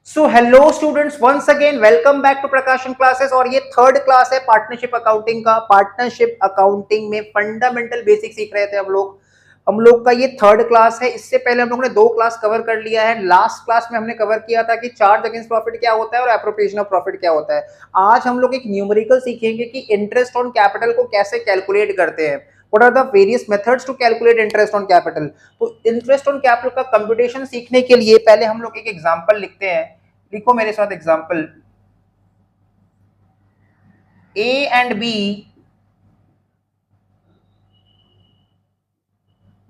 So hello students, once again welcome back to Prakashan classes. और ये third class है partnership accounting का। Partnership accounting में फंडामेंटल बेसिक सीख रहे थे हम लोग का ये थर्ड क्लास है। इससे पहले हम लोग ने दो क्लास कवर कर लिया है। लास्ट क्लास में हमने कवर किया था कि चार्ज अगेंस्ट प्रॉफिट क्या होता है और एप्रोप्रिएशन ऑफ प्रॉफिट क्या होता है। आज हम लोग एक न्यूमेरिकल सीखेंगे कि इंटरेस्ट ऑन कैपिटल को कैसे कैलकुलेट करते हैं। What are the various methods to calculate interest on capital? तो इंटरेस्ट ऑन कैपिटल का कंप्यूटेशन सीखने के लिए पहले हम लोग एक एग्जांपल लिखते हैं। लिखो मेरे साथ example. A and B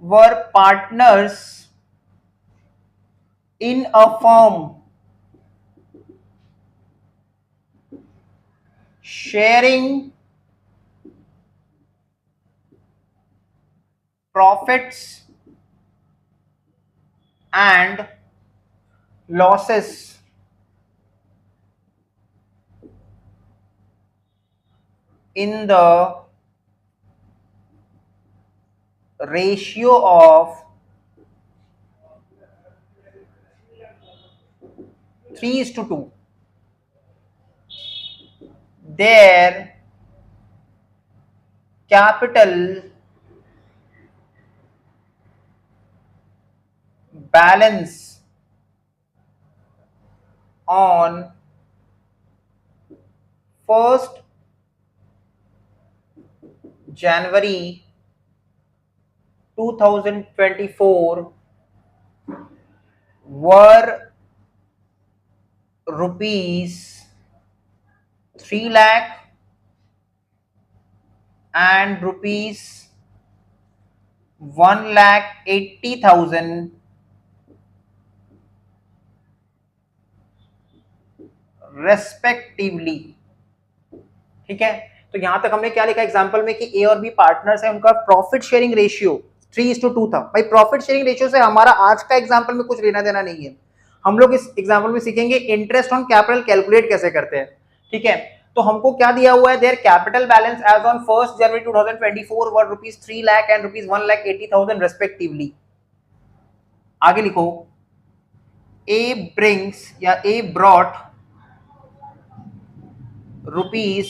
were partners in a firm sharing profits and losses in the ratio of 3:2. Their capital balance on 1st January 2024 were rupees 3 lakh and rupees 1,80,000 respectively. ठीक है, तो यहां तक हमने क्या लिखा एग्जांपल में कि ए और बी पार्टनर्स है, उनका प्रॉफिट शेयरिंग रेशियो 3:2 था। भाई प्रॉफिट शेयरिंग रेशियो से हमारा आज का एग्जांपल में कुछ लेना देना नहीं है। हम लोग इस एग्जांपल में सीखेंगे इंटरेस्ट ऑन कैपिटल कैलकुलेट कैसे करते हैं। ठीक है, तो हमको क्या दिया हुआ है, their capital balance as on 1st January 2024 were rupees 3 lakh and rupees 1,80,000 respectively. आगे लिखो, ए ब्रिंग्स या A brought rupees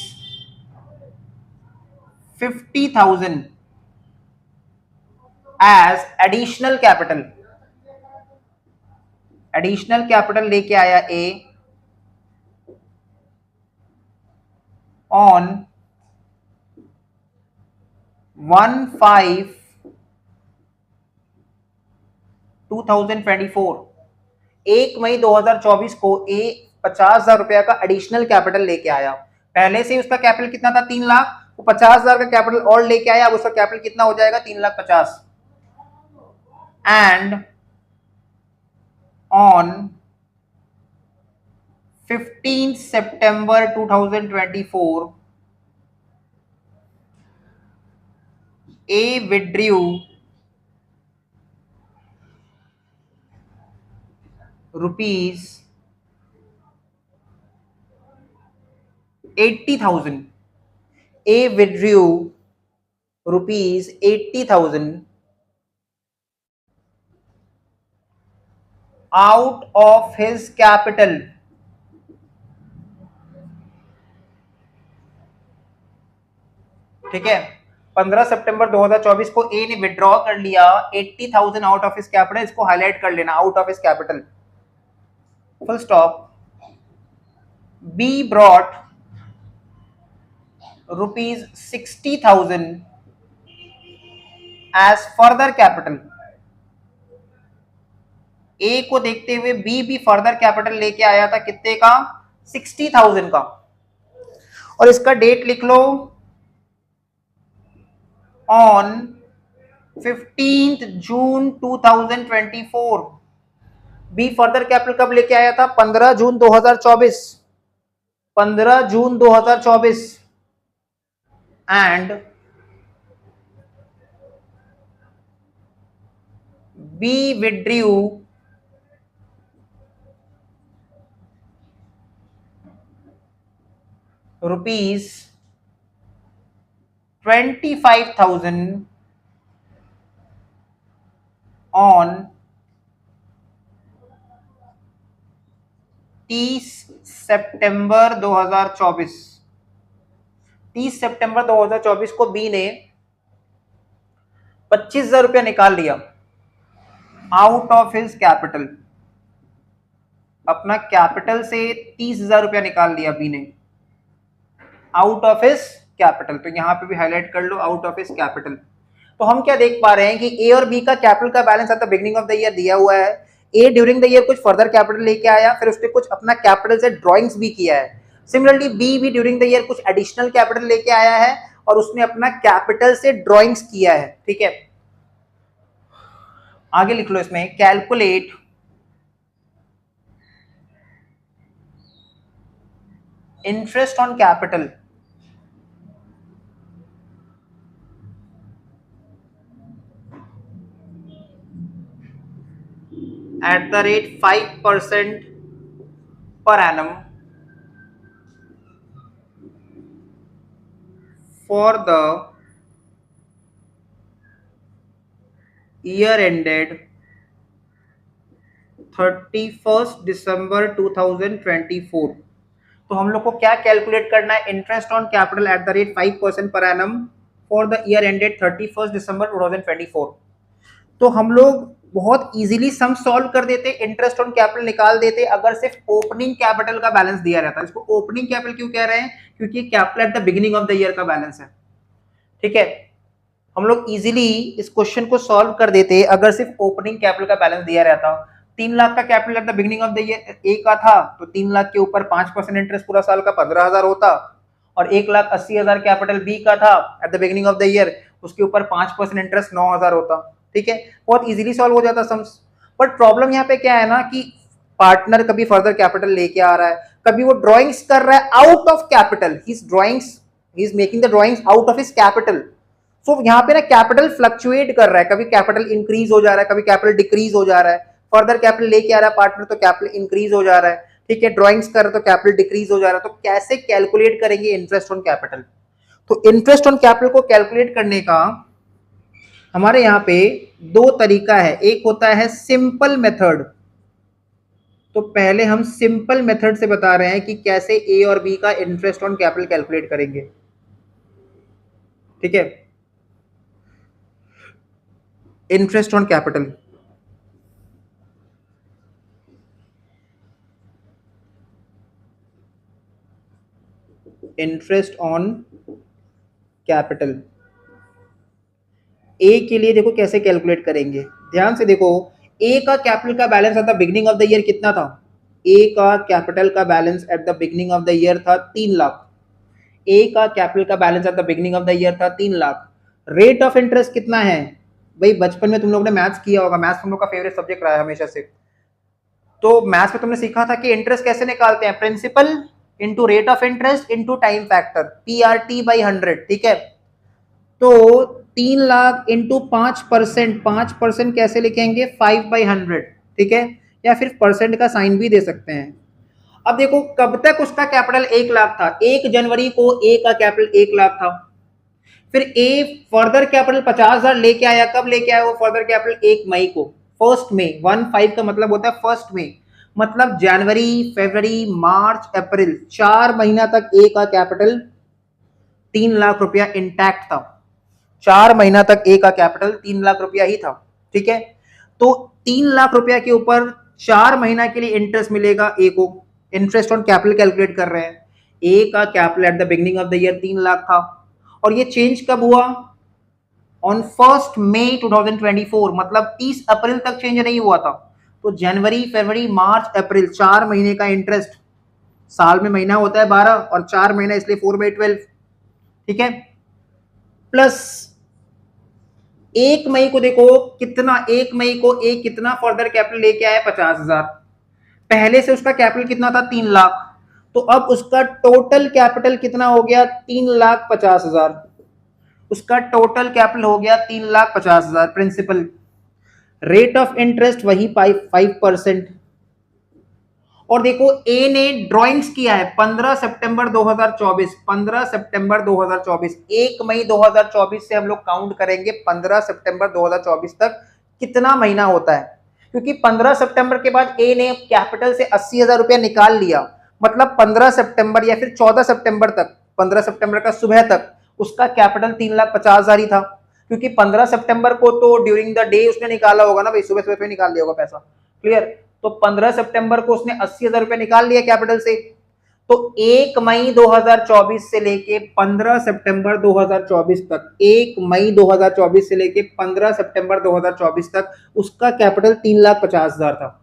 50,000 as additional capital. Additional capital लेके आया ए ऑन 1/5/2024। 1 मई 2024 को ए 50,000 रुपया का एडिशनल कैपिटल लेके आया। पहले से उसका कैपिटल कितना था, 3 लाख। वो 50,000 का कैपिटल और लेके आया, अब उसका कैपिटल कितना हो जाएगा, 3,50,000। And on 15 September 2024 A withdrew rupees 80,000. A withdrew rupees 80,000 out of his capital ठीक है, 15 सितंबर 2024 को ए ने विड्रॉ कर लिया 80,000 आउट ऑफ हिज कैपिटल। इसको हाईलाइट कर लेना, out of his capital, full stop. B brought rupees 60,000 as further capital. A को देखते हुए बी भी फर्दर कैपिटल लेके आया था, कितने का, 60,000 का। और इसका डेट लिख लो, on 15 June 2024। B further capital कब लेके आया था, 15 June 2024। 15 June 2024 and B withdrew rupees 25,000 on 30 सितंबर 2024, 30 सितंबर 2024 को बी ने 25,000 रुपया निकाल लिया आउट ऑफ हिज कैपिटल। अपना कैपिटल से 30,000 रुपया निकाल लिया बी ने आउट ऑफ हिज कैपिटल। तो यहां पे भी हाईलाइट कर लो आउट ऑफ हिज कैपिटल। तो हम क्या देख पा रहे हैं कि ए और बी का कैपिटल का balance eight the beginning of the year दिया हुआ है। ए ड्यूरिंग द ईयर कुछ फर्दर कैपिटल लेके आया, फिर उसने कुछ अपना कैपिटल से ड्रॉइंग्स भी किया है। सिमिलरली बी भी ड्यूरिंग द ईयर कुछ एडिशनल कैपिटल लेके आया है और उसने अपना कैपिटल से ड्रॉइंग्स किया है। ठीक है, आगे लिख लो इसमें, calculate interest on capital at the rate 5% per annum for the year ended 31st December 2024। तो हम लोग को क्या कैलकुलेट करना है, interest on capital at the rate 5% per annum for the year ended 31st दिसंबर 2024। तो हम लोग बहुत इजीली सम सॉल्व कर देते, इंटरेस्ट ऑन कैपिटल निकाल देते अगर सिर्फ ओपनिंग कैपिटल का बैलेंस दिया रहता है। इसको ओपनिंग कैपिटल क्यों कह रहे हैं, क्योंकि capital at the beginning of the year का बैलेंस है। ठीक है, हम लोग इजीली इस क्वेश्चन को सॉल्व कर देते अगर सिर्फ ओपनिंग कैपिटल का बैलेंस दिया रहता। 3 लाख का capital at the beginning of the year A का था, तो 3 लाख के ऊपर 5% इंटरेस्ट पूरा साल का 15,000 होता, और 1,80,000 कैपिटल बी का था eight the beginning of the year, उसके ऊपर 5% इंटरेस्ट 9,000 होता। ठीक है, बहुत इजीली सॉल्व हो जाता सम्स। बट प्रॉब्लम यहाँ पे क्या है ना कि पार्टनर कभी फर्दर कैपिटल लेके आ रहा है, कभी वो ड्राइंग्स कर रहा है out of capital, he is making the drawings out of his capital. So यहाँ पे ना कैपिटल फ्लक्चुएट कर रहा है, कभी कैपिटल इंक्रीज हो जा रहा है, कभी कैपिटल डिक्रीज हो जा रहा है। फर्दर कैपिटल लेके आ रहा है पार्टनर तो कैपिटल इंक्रीज हो जा रहा है। ठीक है, ड्राइंग्स कर रहा है तो कैपिटल डिक्रीज हो जा रहा है। तो कैसे कैलकुलेट करेंगे इंटरेस्ट ऑन कैपिटल? तो इंटरेस्ट ऑन कैपिटल को कैलकुलेट करने का हमारे यहाँ पे 2 तरीका है। एक होता है सिंपल मेथड। तो पहले हम सिंपल मेथड से बता रहे हैं कि कैसे ए और बी का इंटरेस्ट ऑन कैपिटल कैलकुलेट करेंगे। ठीक है, interest on capital, interest on capital A के लिए देखो कैसे कैलकुलेट करेंगे। ध्यान से देखो, ए का कैपिटल का balance eight the beginning of the year कितना था? ए का कैपिटल का balance eight the beginning of the year था 3 लाख। ए का कैपिटल का balance eight the beginning of the year था 3 लाख। रेट ऑफ इंटरेस्ट कितना है? भाई बचपन में तुम लोगों ने मैथ्स किया होगा, मैथ्स तुम लोग का फेवरेट सब्जेक्ट रहा है हमेशा से। तो मैथ्स में तुमने सीखा था कि इंटरेस्ट कैसे निकालते हैं, principal into rate of interest into time factor, PRT by 100। ठीक है, तो 3 लाख इंटू 5%, 5% कैसे लिखेंगे? 5/100। ठीक है, या फिर परसेंट का साइन भी दे सकते हैं। अब देखो कब तक उसका कैपिटल 1 लाख था, 1 जनवरी को ए का कैपिटल 1 लाख था। फिर ए फर्दर कैपिटल 50,000 लेके आया। कब लेके आया वो फर्दर कैपिटल? 1 मई को, 1 मई। 15 का मतलब होता है 1 मई, मतलब जनवरी, फरवरी, मार्च, अप्रैल, 4 महीना तक ए का कैपिटल 3 लाख रुपया इंटैक्ट था। 4 महीना तक ए का कैपिटल 3 लाख रुपया ही था। ठीक है, तो 3 लाख रुपया के ऊपर 4 महीना के लिए इंटरेस्ट मिलेगा ए को। इंटरेस्ट ऑन कैपिटल कैलकुलेट कर रहे हैं। ए का capital at the beginning of the year 3 lakh था, और ये चेंज कब हुआ? ऑन 1 मई 2024, मतलब 30 अप्रैल तक चेंज नहीं हुआ था। तो जनवरी, फरवरी, मार्च, अप्रैल, 4 महीने का इंटरेस्ट। साल में महीना होता है 12 और 4 महीना इसलिए 4/12। ठीक है, प्लस 1 मई को देखो कितना, 1 मई को एक कितना फर्दर कैपिटल लेके आया? 50,000। पहले से उसका कैपिटल कितना था? 3 लाख। तो अब उसका टोटल कैपिटल कितना हो गया? 3,50,000। उसका टोटल कैपिटल हो गया 3,50,000 प्रिंसिपल। रेट ऑफ इंटरेस्ट वही 5%। और देखो ए ने ड्राइंग्स किया है 15 सितंबर 2024, 15 सितंबर 2024, 1 मई 2024 से हम लोग काउंट करेंगे 15 सितंबर 2024 तक कितना महीना होता है। क्योंकि 15 सितंबर के बाद ए ने कैपिटल से 80,000 रुपया निकाल लिया, मतलब 15 सितंबर या फिर 14 सितंबर तक, 15 सितंबर का सुबह तक उसका कैपिटल 3,50,000 ही था, क्योंकि 15 सितंबर को तो ड्यूरिंग द डे उसने निकाला होगा ना भाई, सुबह सुबह निकाल लिया होगा पैसा। क्लियर? तो 15 सितंबर को उसने 80,000 रुपया निकाल लिया कैपिटल से। तो 1 मई 2024 से लेके 15 सितंबर 2024 तक, 1 मई 2024 से लेके 15 सितंबर 2024 तक उसका कैपिटल 3,50,000 था।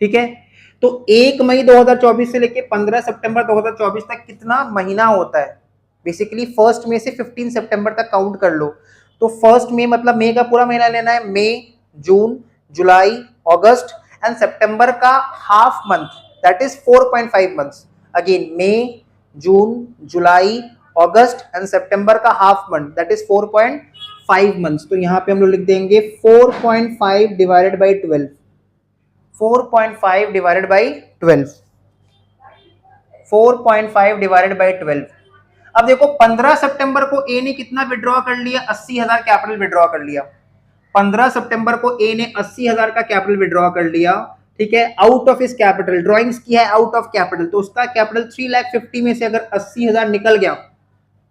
ठीक है, तो 1 मई 2024 से लेके 15 सितंबर 2024 तक कितना महीना होता है? बेसिकली फर्स्ट मई से 15 सितंबर तक काउंट कर लो। तो फर्स्ट मई मतलब मई का पूरा महीना लेना है, मई, जून, जुलाई, अगस्त एंड सितंबर का half month, that is 4.5 months. Again मई, जून, जुलाई, अगस्त एंड सितंबर का half month, that is 4.5 months. तो यहाँ पे हम लोग लिख देंगे 4.5 divided by 12, 4.5 divided by 12, 4.5 divided by 12। अब देखो 15 सितंबर को ए ने कितना विड्रॉ कर लिया? 80,000 कैपिटल विड्रॉ कर लिया। 15 सितंबर को ए ने 80,000 का कैपिटल विड्रॉ कर लिया, ठीक है, आउट ऑफ इस कैपिटल, ड्रॉइंग्स की है आउट ऑफ कैपिटल, तो उसका कैपिटल 3,50,000 में से अगर 80,000 निकल गया,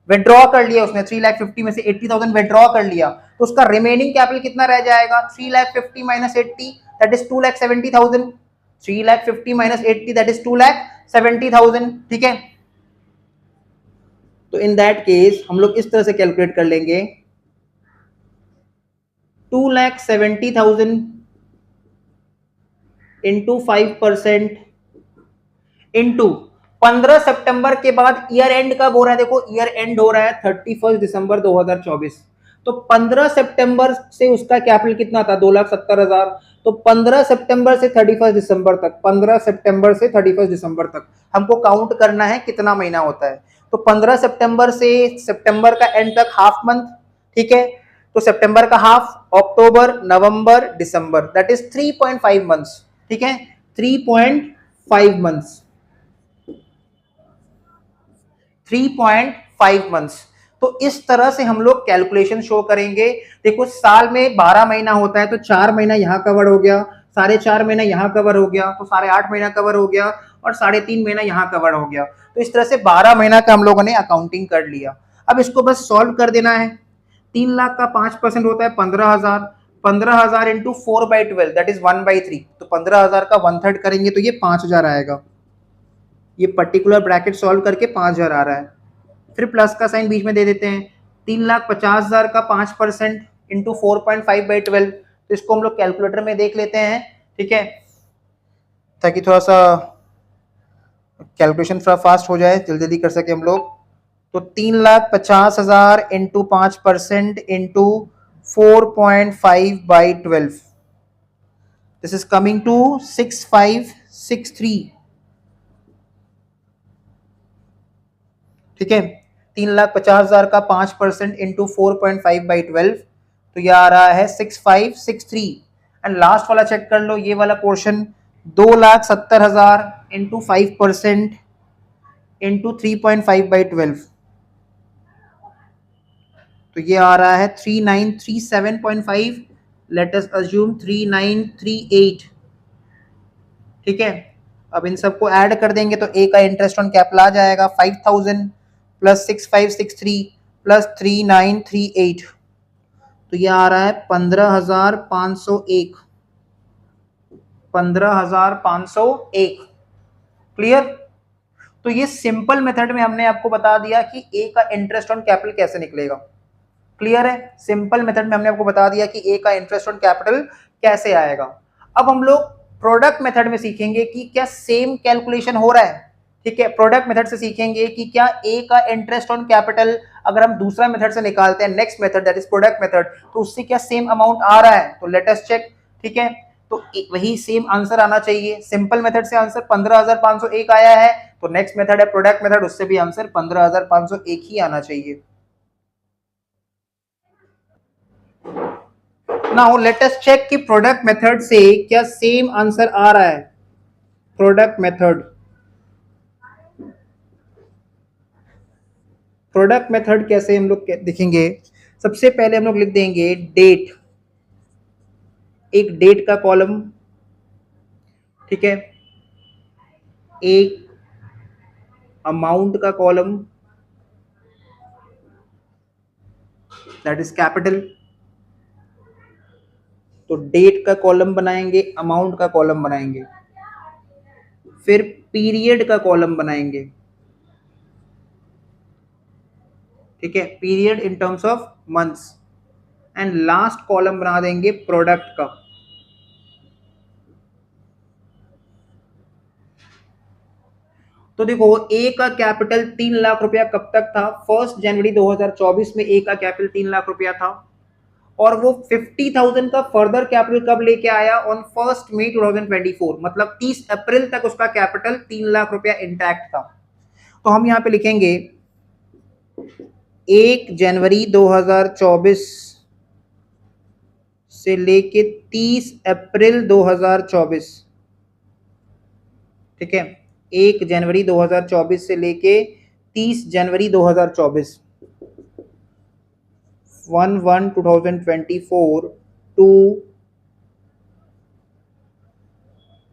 विड्रॉ कर लिया उसने, 3,50,000 में से 80,000 विड्रॉ कर लिया, तो उसका रिमेनिंग कैपिटल कितना रह जाएगा? 3,50,000 minus 80, that is 2,70,000। 3,50,000 minus 80, that is 2,70,000। ठीक है, तो इन दैट केस हम लोग इस तरह से कैलकुलेट कर लेंगे, 2,70,000 इंटू 5% इंटू 15 सितंबर के बाद ईयर एंड कब हो रहा है? देखो ईयर एंड हो रहा है 31 दिसंबर 2024, तो 15 सितंबर से उसका कैपिटल कितना था? 2,70,000। तो 15 सितंबर से 31 दिसंबर तक, 15 सितंबर से 31 दिसंबर तक हमको काउंट करना है कितना महीना होता है। तो 15 सितंबर से सितंबर का एंड तक हाफ मंथ, ठीक है, तो सितंबर का half, October, November, December, that is 3.5 months. ठीक है, 3.5 मंथ्स, 3.5 मंथ्स। तो इस तरह से हम लोग कैलकुलेशन शो करेंगे। देखो साल में 12 महीना होता है, तो 4 महीना यहां कवर हो गया, 4.5 महीना यहां कवर हो गया, तो 8.5 महीना कवर हो गया, और 3.5 महीना यहां कवर हो गया। तो इस तरह से 12 महीना का हम लोगों ने अकाउंटिंग कर लिया। अब इसको बस सॉल्व कर देना है। 3 लाख का 5% होता है 15,000, 15,000 इंटू 4/12, दैट इज 1/3। तो 15,000 का 1/3 करेंगे तो ये 5,000 आएगा। ये पर्टिकुलर ब्रैकेट सॉल्व करके 5,000 आ रहा है। फिर प्लस का साइन बीच में दे देते हैं। 3,50,000 का 5% इंटू 4.5/12, तो इसको हम लोग कैलकुलेटर में देख लेते हैं, ठीक है, ताकि थोड़ा सा कैलकुलेशन थोड़ा फास्ट हो जाए, जल्दी जल्दी कर सके हम लोग। तो 3,50,000 into 5% into 4.5/12, this is coming to 6,563। ठीक है, 3,50,000 का 5% इंटू 4.5/12, तो ये आ रहा है 6,563। एंड लास्ट वाला चेक कर लो, ये वाला पोर्शन 2,70,000 इंटू 5% इंटू 3.5/12, तो ये आ रहा है 3,937.5, लेट अस अज्यूम 3,938। ठीक है, अब इन सबको ऐड कर देंगे तो ए का इंटरेस्ट ऑन कैपिटल आ जाएगा 5,000 प्लस 6,563 प्लस 3,938, तो ये आ रहा है 15,501, 15,501। क्लियर? तो ये सिंपल मेथड में हमने आपको बता दिया कि ए का इंटरेस्ट ऑन कैपिटल कैसे निकलेगा। क्लियर है? सिंपल मेथड में हमने आपको बता दिया कि ए का इंटरेस्ट ऑन कैपिटल कैसे आएगा। अब हम लोग प्रोडक्ट मेथड में सीखेंगे कि क्या सेम कैलकुलेशन हो रहा है। ठीक है, प्रोडक्ट मेथड से सीखेंगे कि क्या ए का इंटरेस्ट ऑन कैपिटल अगर हम दूसरा मेथड से निकालते हैं, next method that is product method, तो उससे क्या सेम अमाउंट आ रहा है। तो लेट अस चेक। ठीक है, तो वही सेम आंसर आना चाहिए। सिंपल मेथड से आंसर 15,501 आया है, तो नेक्स्ट मेथड है प्रोडक्ट मेथड, उससे भी आंसर 15,501 ही आना चाहिए। नाउ लेट अस चेक कि प्रोडक्ट मेथड से क्या सेम आंसर आ रहा है। प्रोडक्ट मेथड, प्रोडक्ट मेथड कैसे हम लोग देखेंगे। सबसे पहले हम लोग लिख देंगे डेट, एक डेट का कॉलम, ठीक है, एक अमाउंट का कॉलम दैट इज कैपिटल। तो डेट का कॉलम बनाएंगे, अमाउंट का कॉलम बनाएंगे, फिर पीरियड का कॉलम बनाएंगे, ठीक है, period in terms of months, and last column बना देंगे प्रोडक्ट का। तो देखो ए का कैपिटल 3 लाख रुपया कब तक था? 1 जनवरी 2024 में ए का कैपिटल 3 लाख रुपया था, और वो 50,000 का फर्दर कैपिटल कब लेके आया? ऑन 1 मई 2024, मतलब 30 अप्रैल तक उसका कैपिटल 3 लाख रुपया इंटैक्ट था। तो हम यहाँ पे लिखेंगे 1 जनवरी 2024 से लेके 30 अप्रैल 2024, ठीक है, 1 जनवरी 2024 से लेके 30 जनवरी 2024, 1/1/2024 टू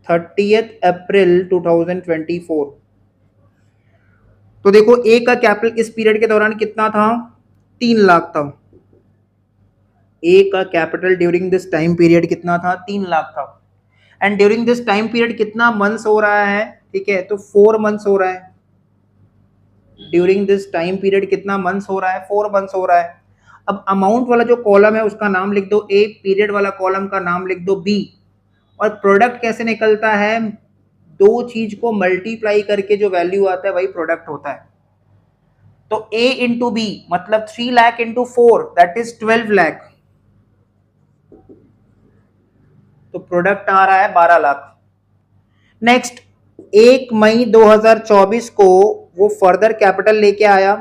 30th अप्रैल 2024। तो देखो ए का कैपिटल इस पीरियड के दौरान कितना था? 3 लाख था। ए का capital during this time period कितना था? 3 लाख था। And during this time period कितना मंथ्स हो रहा है? ठीक है, तो 4 मंथ्स हो रहा है। ड्यूरिंग दिस टाइम पीरियड कितना मंथ्स हो रहा है? 4 मंथ्स हो रहा है। अब अमाउंट वाला जो कॉलम है उसका नाम लिख दो ए, पीरियड वाला कॉलम का नाम लिख दो बी। और प्रोडक्ट कैसे निकलता है? दो चीज को मल्टीप्लाई करके जो वैल्यू आता है वही प्रोडक्ट होता है। तो ए इंटू बी मतलब 3 lakh into 4 that is 12 lakh. तो प्रोडक्ट आ रहा है 12 लाख। नेक्स्ट 1 मई 2024 को वो फर्दर कैपिटल लेके आया,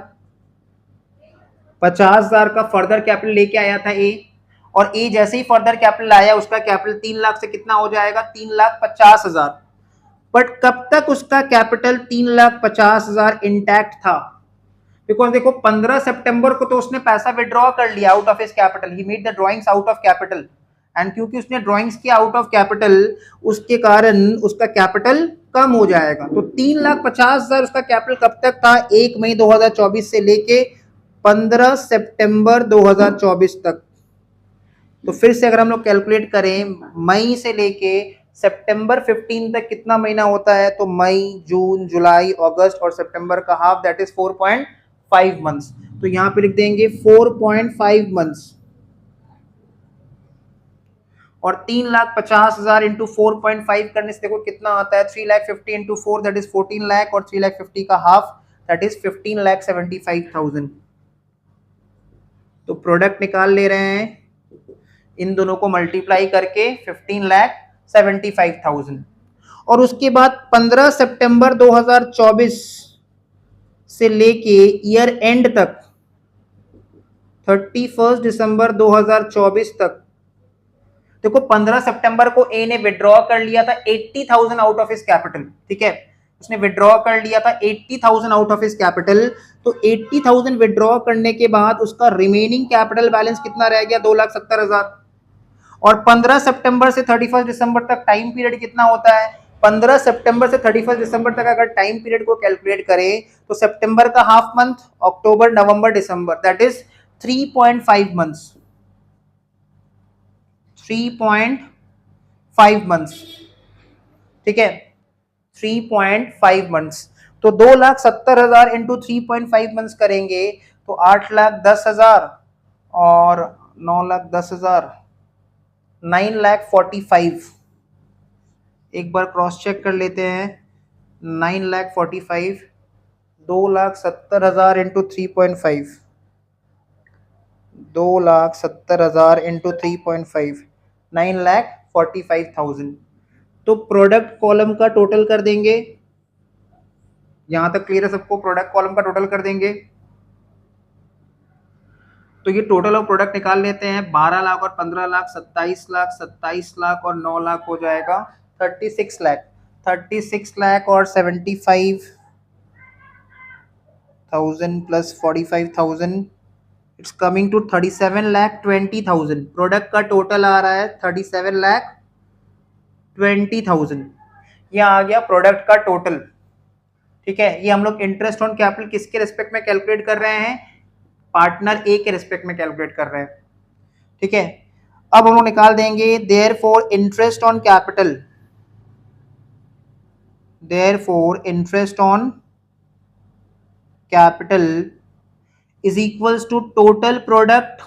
50,000 का फर्दर कैपिटल लेके आया था ए, और ए जैसे ही फर्दर कैपिटल आया उसका कैपिटल 3 लाख से कितना हो जाएगा? 3,50,000। बट कब तक उसका कैपिटल 3,50,000 इंटैक्ट था? बिकॉज देखो 15 सितंबर को तो उसने पैसा विड्रॉ कर लिया out of his capital, he made the drawings out of capital, and क्योंकि उसने ड्रॉइंग्स किया आउट ऑफ कैपिटल उसके कारण उसका कैपिटल कम हो जाएगा। तो 3,50,000 उसका कैपिटल कब तक था? 1 मई 2024 से लेके 15 सितंबर 2024 तक। तो फिर से अगर हम लोग कैलकुलेट करें मई से लेके सितंबर 15 तक कितना महीना होता है? तो मई, जून, जुलाई, अगस्त और सितंबर का हाफ दैट इज 4.5 मंथ्स। तो यहां पे लिख देंगे 4.5 मंथ्स। और 3,50,000 इंटू 4.5 करने से देखो कितना आता है? 3,50,000 इंटू 4 दैट इज 14 लाख, और 3,50,000 का हाफ दैट इज 15,75,000। तो प्रोडक्ट निकाल ले रहे हैं इन दोनों को मल्टीप्लाई करके 15,75,000। और उसके बाद 15 सितंबर 2024 से लेके ईयर एंड तक 31 दिसंबर 2024 तक देखो 15 सितंबर को ए ने विड्रॉ कर लिया था 80,000 आउट ऑफ हिज कैपिटल, ठीक है, उसने विड्रॉ कर लिया था 80,000 आउट ऑफ हिज कैपिटल। तो 80,000 विड्रॉ करने के बाद उसका रिमेनिंग कैपिटल बैलेंस कितना रह गया? 2,70,000। और 15 सितंबर से 31 दिसंबर तक टाइम पीरियड कितना होता है? 15 सितंबर से 31 दिसंबर तक अगर टाइम पीरियड को कैलकुलेट करें तो सितंबर का half month, October, November, December that is 3.5 months, 3.5 months, ठीक है, 3.5 मंथ्स। तो 2,70,000 इंटू 3.5 मंथ्स करेंगे तो 8,10,000 और 9,10,000, 9,45,000। एक बार क्रॉस चेक कर लेते हैं। 9,45,000, 2,70,000 इंटू 3.5, 2,70,000 इंटू 3.5, 9,45,000। तो प्रोडक्ट कॉलम का टोटल कर देंगे। यहां तक क्लियर है सबको? प्रोडक्ट कॉलम का टोटल कर देंगे। तो ये टोटल ऑफ प्रोडक्ट निकाल लेते हैं। 12 लाख और 15 लाख 27 लाख, 27 लाख और 9 लाख हो जाएगा 36 लाख, 36 लाख और 75,000 plus 45,000 it's coming to 37,20,000। Product का टोटल आ रहा है 37,20,000। ये आ गया प्रोडक्ट का टोटल। ठीक है, ये हम लोग इंटरेस्ट ऑन कैपिटल किसके रिस्पेक्ट में कैलकुलेट कर रहे हैं? पार्टनर ए के रिस्पेक्ट में कैलकुलेट कर रहे हैं। ठीक है, अब हम लोग निकाल देंगे therefore interest on capital, therefore interest on capital is equals to total product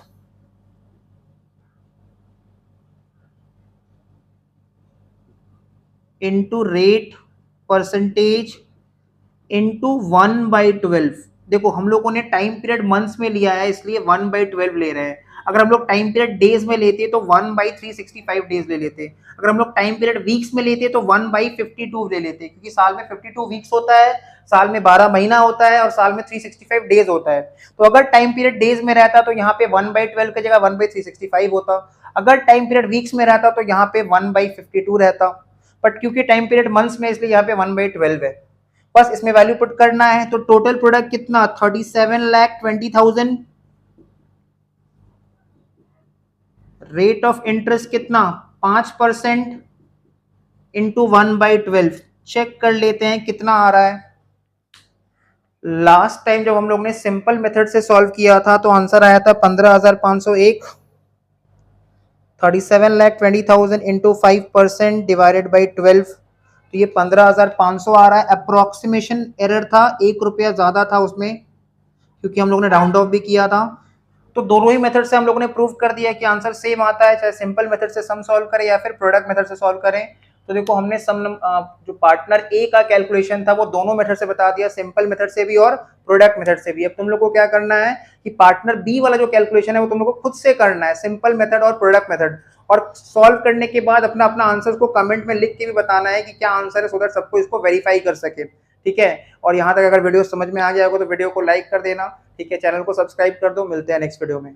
into rate percentage into 1/12। देखो हम लोगों ने टाइम पीरियड मंथ्स में लिया है इसलिए 1/12 ले रहे हैं। अगर हम लोग टाइम पीरियड डेज में लेते तो 1/365 डेज ले लेते। अगर हम लोग टाइम पीरियड वीक्स में लेते तो 1/52 ले लेते, क्योंकि साल में 52 वीक्स होता है, साल में 12 महीना होता है और साल में 365 डेज होता है। तो अगर टाइम पीरियड डेज में रहता तो यहाँ पे 1/12 की जगह 1/365 होता। अगर टाइम पीरियड वीक्स में रहता तो यहाँ पे 1/52 रहता, बट क्योंकि टाइम पीरियड मंथ्स में इसलिए यहाँ पे 1/12 है। बस इसमें वैल्यू पुट करना है। तो टोटल प्रोडक्ट कितना? 37,20,000। रेट ऑफ इंटरेस्ट कितना? 5% इंटू 1/12। चेक कर लेते हैं कितना आ रहा है। लास्ट टाइम जब हम लोग ने सिंपल मेथड से सॉल्व किया था तो आंसर आया था 15,501। 37,20,000 इंटू 5% डिवाइडेड बाई 12, तो ये 15,500 आ रहा है। अप्रोक्सीमेशन एरर था, 1 रुपया ज्यादा था उसमें, क्योंकि हम लोग ने राउंड ऑफ भी किया था। तो दोनों ही मेथड से हम लोगों ने प्रूव कर दिया कि आंसर सेम आता है, चाहे सिंपल मेथड से सम सॉल्व करें या फिर प्रोडक्ट मेथड से सॉल्व करें। तो देखो हमने सम जो पार्टनर ए का कैलकुलेशन था वो दोनों मेथड से बता दिया, सिंपल मेथड से भी और प्रोडक्ट मेथड से भी। अब तुम लोग को क्या करना है कि पार्टनर बी वाला जो कैलकुलेशन है वो तुम लोग को खुद से करना है, सिंपल मेथड और प्रोडक्ट मेथड। और सॉल्व करने के बाद अपना अपना आंसर को कमेंट में लिख के भी बताना है कि क्या आंसर है, सो दैट सबको इसको वेरीफाई कर सके। ठीक है, और यहाँ तक अगर वीडियो समझ में आ गया होगा तो वीडियो को लाइक कर देना। ठीक है, चैनल को सब्सक्राइब कर दो। मिलते हैं नेक्स्ट वीडियो में।